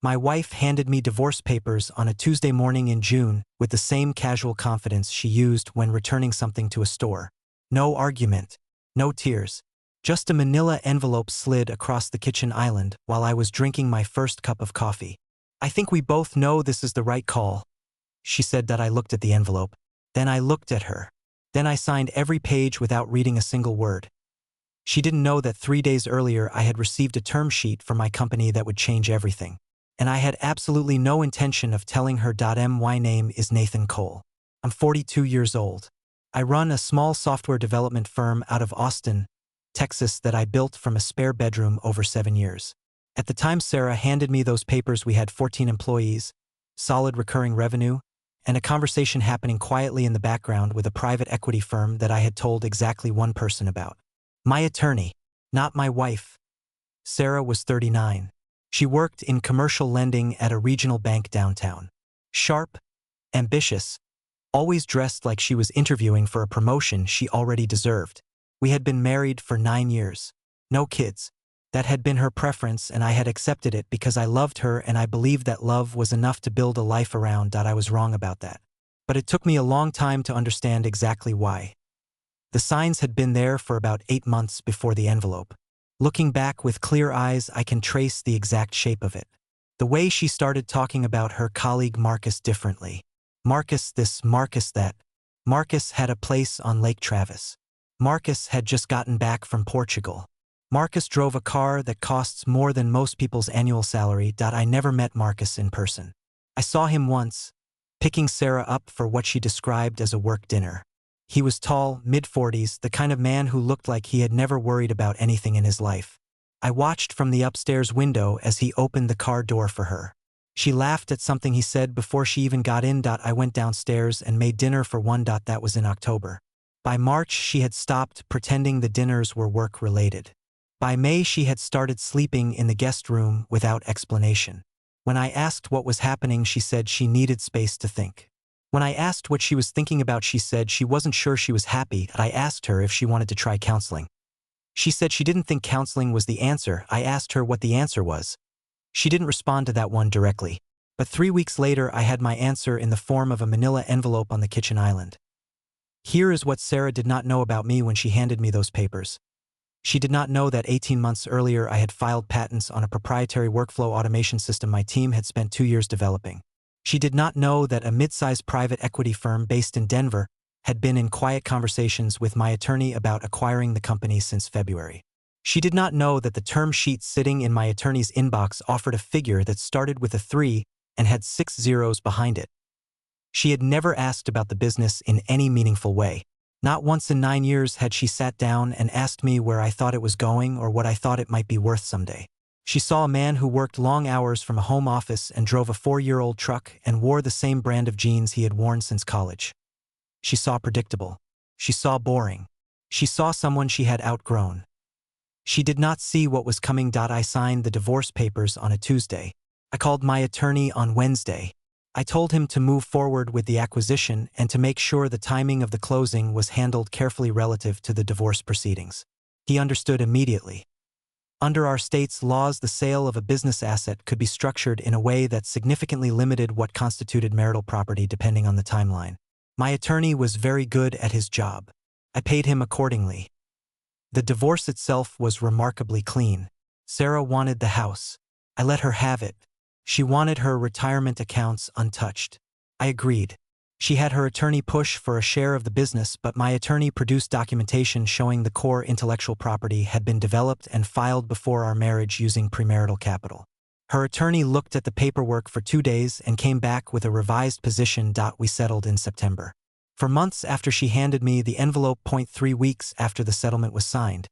My wife handed me divorce papers on a Tuesday morning in June with the same casual confidence she used when returning something to a store. No argument. No tears. Just a manila envelope slid across the kitchen island while I was drinking my first cup of coffee. "I think we both know this is the right call," she said. That I looked at the envelope. Then I looked at her. Then I signed every page without reading a single word. She didn't know that 3 days earlier I had received a term sheet from my company that would change everything. And I had absolutely no intention of telling her. My name is Nathan Cole. I'm 42 years old. I run a small software development firm out of Austin, Texas that I built from a spare bedroom over 7 years. At the time Sarah handed me those papers, we had 14 employees, solid recurring revenue, and a conversation happening quietly in the background with a private equity firm that I had told exactly one person about. My attorney, not my wife. Sarah was 39. She worked in commercial lending at a regional bank downtown. Sharp, ambitious, always dressed like she was interviewing for a promotion she already deserved. We had been married for 9 years. No kids. That had been her preference, and I had accepted it because I loved her and I believed that love was enough to build a life around. I was wrong about that. But it took me a long time to understand exactly why. The signs had been there for about 8 months before the envelope. Looking back with clear eyes, I can trace the exact shape of it. The way she started talking about her colleague Marcus differently. Marcus this, Marcus that. Marcus had a place on Lake Travis. Marcus had just gotten back from Portugal. Marcus drove a car that costs more than most people's annual salary. I never met Marcus in person. I saw him once, picking Sarah up for what she described as a work dinner. He was tall, mid-40s, the kind of man who looked like he had never worried about anything in his life. I watched from the upstairs window as he opened the car door for her. She laughed at something he said before she even got in. I went downstairs and made dinner for one. That was in October. By March, she had stopped pretending the dinners were work-related. By May, she had started sleeping in the guest room without explanation. When I asked what was happening, she said she needed space to think. When I asked what she was thinking about, she said she wasn't sure she was happy. I asked her if she wanted to try counseling. She said she didn't think counseling was the answer. I asked her what the answer was. She didn't respond to that one directly. But 3 weeks later, I had my answer in the form of a manila envelope on the kitchen island. Here is what Sarah did not know about me when she handed me those papers. She did not know that 18 months earlier I had filed patents on a proprietary workflow automation system my team had spent 2 years developing. She did not know that a mid-sized private equity firm based in Denver had been in quiet conversations with my attorney about acquiring the company since February. She did not know that the term sheet sitting in my attorney's inbox offered a figure that started with a 3 and had 6 zeros behind it. She had never asked about the business in any meaningful way. Not once in 9 years had she sat down and asked me where I thought it was going or what I thought it might be worth someday. She saw a man who worked long hours from a home office and drove a 4-year-old truck and wore the same brand of jeans he had worn since college. She saw predictable. She saw boring. She saw someone she had outgrown. She did not see what was coming. I signed the divorce papers on a Tuesday. I called my attorney on Wednesday. I told him to move forward with the acquisition and to make sure the timing of the closing was handled carefully relative to the divorce proceedings. He understood immediately. Under our state's laws, the sale of a business asset could be structured in a way that significantly limited what constituted marital property depending on the timeline. My attorney was very good at his job. I paid him accordingly. The divorce itself was remarkably clean. Sarah wanted the house. I let her have it. She wanted her retirement accounts untouched. I agreed. She had her attorney push for a share of the business, but my attorney produced documentation showing the core intellectual property had been developed and filed before our marriage using premarital capital. Her attorney looked at the paperwork for 2 days and came back with a revised position. We settled in September. For months after she handed me the envelope, 3 weeks after the settlement was signed,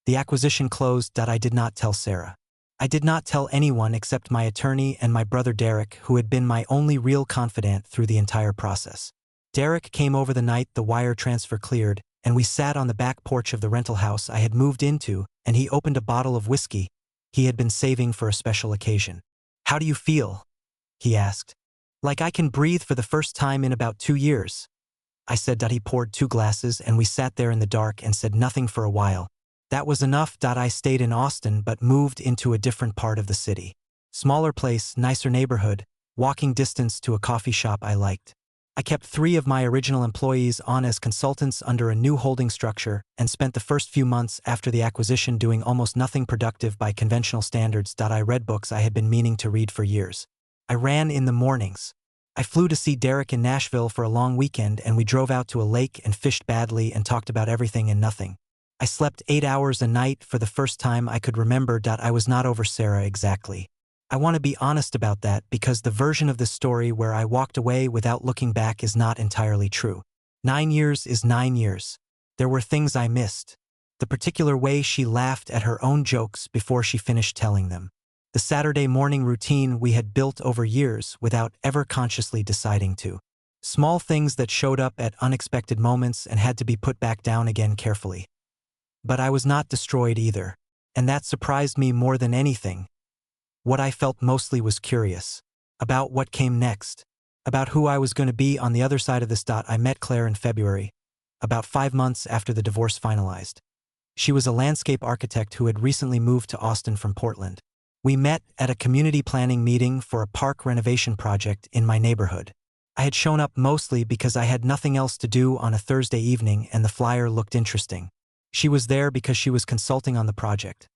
the acquisition closed. I did not tell Sarah. I did not tell anyone except my attorney and my brother Derek, who had been my only real confidant through the entire process. Derek came over the night the wire transfer cleared, and we sat on the back porch of the rental house I had moved into, and he opened a bottle of whiskey he had been saving for a special occasion. "How do you feel?" he asked. "Like I can breathe for the first time in about 2 years. I said. He poured 2 glasses, and we sat there in the dark and said nothing for a while. That was enough. I stayed in Austin but moved into a different part of the city. Smaller place, nicer neighborhood, walking distance to a coffee shop I liked. I kept 3 of my original employees on as consultants under a new holding structure and spent the first few months after the acquisition doing almost nothing productive by conventional standards. I read books I had been meaning to read for years. I ran in the mornings. I flew to see Derek in Nashville for a long weekend, and we drove out to a lake and fished badly and talked about everything and nothing. I slept 8 hours a night for the first time I could remember. I was not over Sarah exactly. I want to be honest about that because the version of the story where I walked away without looking back is not entirely true. 9 years is 9 years. There were things I missed. The particular way she laughed at her own jokes before she finished telling them. The Saturday morning routine we had built over years without ever consciously deciding to. Small things that showed up at unexpected moments and had to be put back down again carefully. But I was not destroyed either, and that surprised me more than anything. What I felt mostly was curious about what came next, about who I was going to be on the other side of this. I met Claire in February, about 5 months after the divorce finalized. She was a landscape architect who had recently moved to Austin from Portland. We met at a community planning meeting for a park renovation project in my neighborhood. I had shown up mostly because I had nothing else to do on a Thursday evening and the flyer looked interesting. She was there because she was consulting on the project.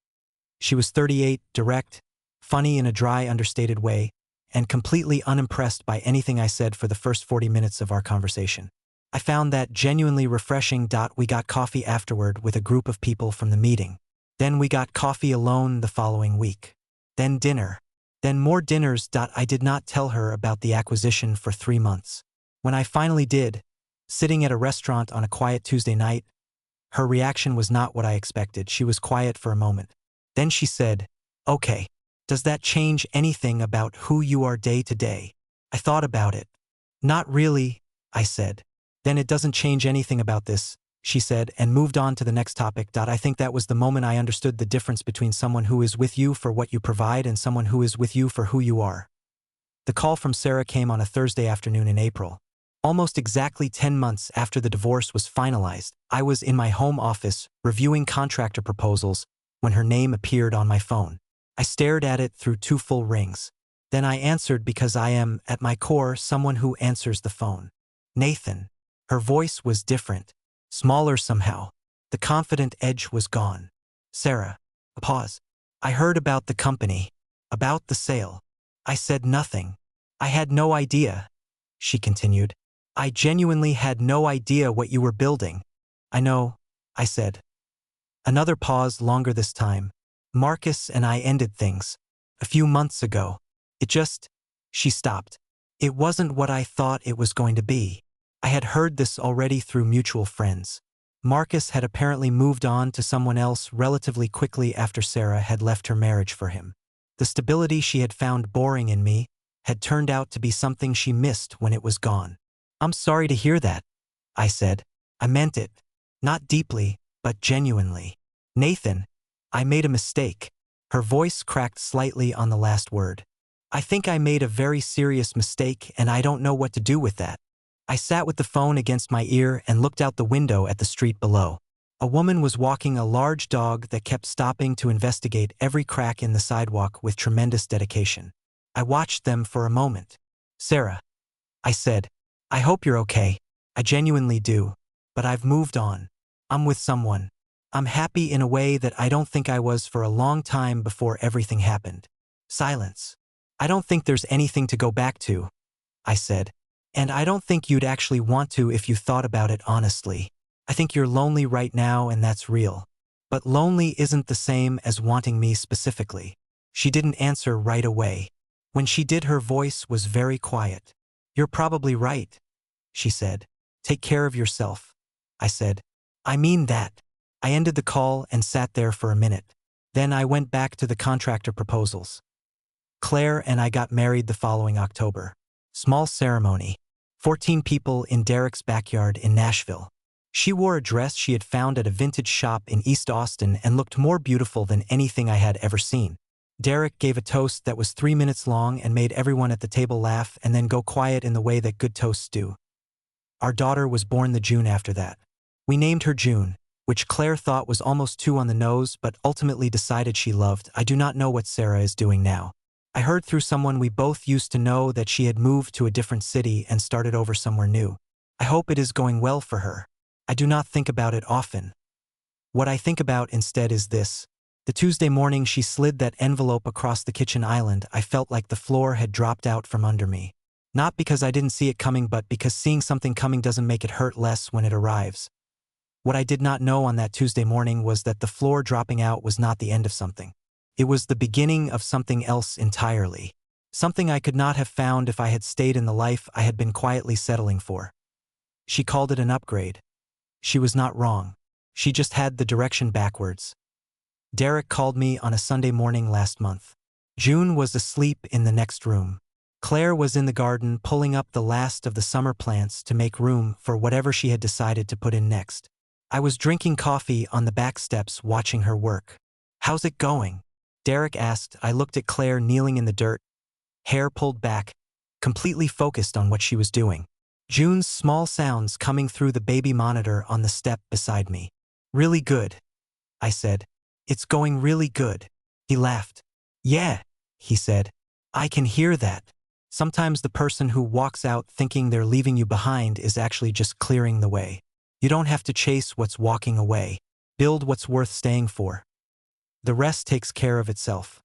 She was 38, direct, funny in a dry, understated way, and completely unimpressed by anything I said for the first 40 minutes of our conversation. I found that genuinely refreshing. We got coffee afterward with a group of people from the meeting. Then we got coffee alone the following week. Then dinner. Then more dinners. I did not tell her about the acquisition for 3 months. When I finally did, sitting at a restaurant on a quiet Tuesday night, her reaction was not what I expected. She was quiet for a moment. Then she said, "Okay. Does that change anything about who you are day to day?" I thought about it. "Not really," I said. "Then it doesn't change anything about this," she said, and moved on to the next topic. I think that was the moment I understood the difference between someone who is with you for what you provide and someone who is with you for who you are. The call from Sarah came on a Thursday afternoon in April. Almost exactly 10 months after the divorce was finalized, I was in my home office reviewing contractor proposals when her name appeared on my phone. I stared at it through 2 full rings. Then I answered because I am, at my core, someone who answers the phone. Nathan. Her voice was different, smaller somehow. The confident edge was gone. "Sarah." A pause. "I heard about the company. About the sale." I said nothing. "I had no idea," she continued. "I genuinely had no idea what you were building." "I know," I said. Another pause, longer this time. "Marcus and I ended things a few months ago. It just..." She stopped. "It wasn't what I thought it was going to be." I had heard this already through mutual friends. Marcus had apparently moved on to someone else relatively quickly after Sarah had left her marriage for him. The stability she had found boring in me had turned out to be something she missed when it was gone. "I'm sorry to hear that," I said. I meant it. Not deeply, but genuinely. "Nathan, I made a mistake." Her voice cracked slightly on the last word. "I think I made a very serious mistake and I don't know what to do with that." I sat with the phone against my ear and looked out the window at the street below. A woman was walking a large dog that kept stopping to investigate every crack in the sidewalk with tremendous dedication. I watched them for a moment. "Sarah," I said, "I hope you're okay. I genuinely do. But I've moved on. I'm with someone. I'm happy in a way that I don't think I was for a long time before everything happened." Silence. "I don't think there's anything to go back to," I said. "And I don't think you'd actually want to if you thought about it honestly. I think you're lonely right now and that's real. But lonely isn't the same as wanting me specifically." She didn't answer right away. When she did, her voice was very quiet. "You're probably right," she said. "Take care of yourself," I said. "I mean that." I ended the call and sat there for a minute. Then I went back to the contractor proposals. Claire and I got married the following October. Small ceremony. 14 people in Derek's backyard in Nashville. She wore a dress she had found at a vintage shop in East Austin and looked more beautiful than anything I had ever seen. Derek gave a toast that was 3 minutes long and made everyone at the table laugh and then go quiet in the way that good toasts do. Our daughter was born the June after that. We named her June, which Claire thought was almost too on the nose but ultimately decided she loved. I do not know what Sarah is doing now. I heard through someone we both used to know that she had moved to a different city and started over somewhere new. I hope it is going well for her. I do not think about it often. What I think about instead is this. The Tuesday morning she slid that envelope across the kitchen island, I felt like the floor had dropped out from under me. Not because I didn't see it coming, but because seeing something coming doesn't make it hurt less when it arrives. What I did not know on that Tuesday morning was that the floor dropping out was not the end of something. It was the beginning of something else entirely. Something I could not have found if I had stayed in the life I had been quietly settling for. She called it an upgrade. She was not wrong. She just had the direction backwards. Derek called me on a Sunday morning last month. June was asleep in the next room. Claire was in the garden pulling up the last of the summer plants to make room for whatever she had decided to put in next. I was drinking coffee on the back steps watching her work. "How's it going?" Derek asked. I looked at Claire kneeling in the dirt, hair pulled back, completely focused on what she was doing. June's small sounds coming through the baby monitor on the step beside me. "Really good," I said. "It's going really good." He laughed. "Yeah," he said. "I can hear that." Sometimes the person who walks out thinking they're leaving you behind is actually just clearing the way. You don't have to chase what's walking away. Build what's worth staying for. The rest takes care of itself.